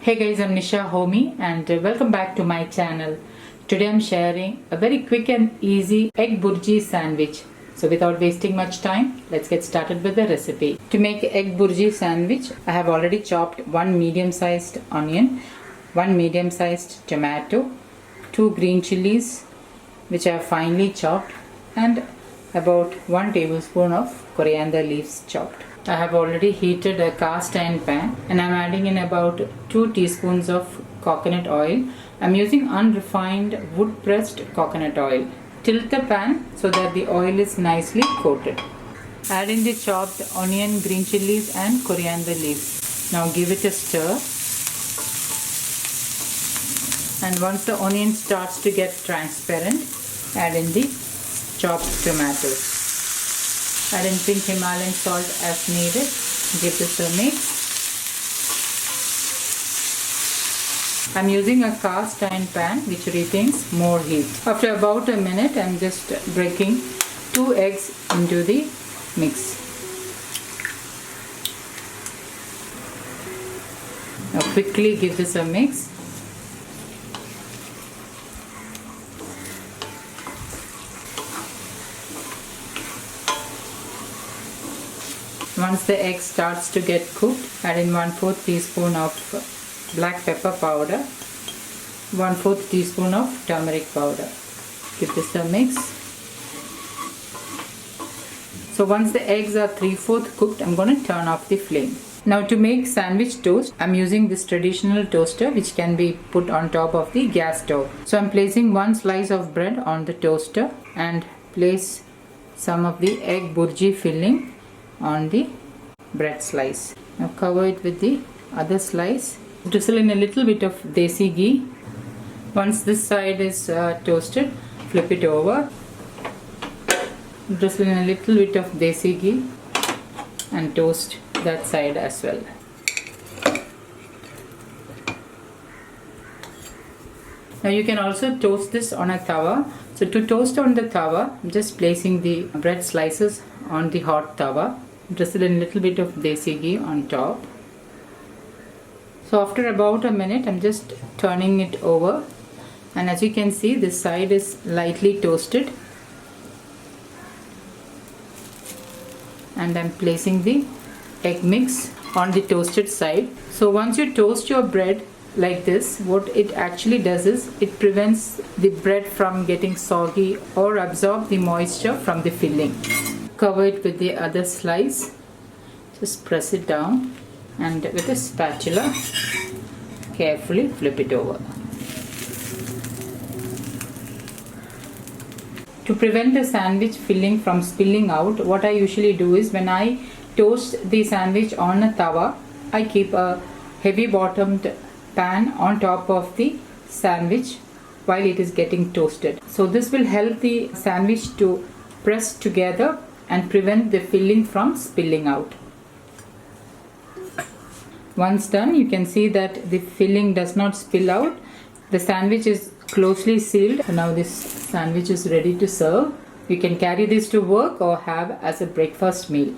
Hey guys, I'm Nisa Homey and welcome back to my channel. Today I'm sharing a very quick and easy egg burji sandwich. So without wasting much time, let's get started with the recipe. To make egg burji sandwich, I have already chopped 1 medium-sized onion, 1 medium-sized tomato, 2 green chilies which I have finely chopped, and about 1 tablespoon of coriander leaves chopped. I have already heated a cast iron pan and I am adding in about 2 teaspoons of coconut oil. I am using unrefined wood pressed coconut oil. Tilt the pan so that the oil is nicely coated. Add in the chopped onion, green chilies and coriander leaves. Now give it a stir. And once the onion starts to get transparent, add in the chopped tomatoes. Add in pink Himalayan salt as needed. Give this a mix. I am using a cast iron pan which retains more heat. After about a minute, I am just breaking 2 eggs into the mix. Now quickly give this a mix. Once the egg starts to get cooked, add in 1/4 teaspoon of black pepper powder, 1/4 teaspoon of turmeric powder. Give this a mix. So once the eggs are 3/4 cooked, I'm going to turn off the flame. Now to make sandwich toast, I'm using this traditional toaster which can be put on top of the gas stove. So I'm placing 1 slice of bread on the toaster and place some of the egg burji filling on the bread slice. Now cover it with the other slice. Drizzle in a little bit of desi ghee. Once this side is toasted, flip it over. Drizzle in a little bit of desi ghee and toast that side as well. Now you can also toast this on a tawa. So to toast on the tawa, I'm just placing the bread slices on the hot tawa. Drizzle in a little bit of desi ghee on top. So after about a minute, I'm just turning it over, and as you can see, this side is lightly toasted, and I'm placing the egg mix on the toasted side. So once you toast your bread like this, what it actually does is it prevents the bread from getting soggy or absorb the moisture from the filling. Cover it with the other slice. Just press it down and with a spatula carefully flip it over. To prevent the sandwich filling from spilling out, what I usually do is when I toast the sandwich on a tawa, I keep a heavy bottomed pan on top of the sandwich while it is getting toasted. So this will help the sandwich to press together and prevent the filling from spilling out. Once done, you can see that the filling does not spill out. The sandwich is closely sealed. So now this sandwich is ready to serve. You can carry this to work or have as a breakfast meal.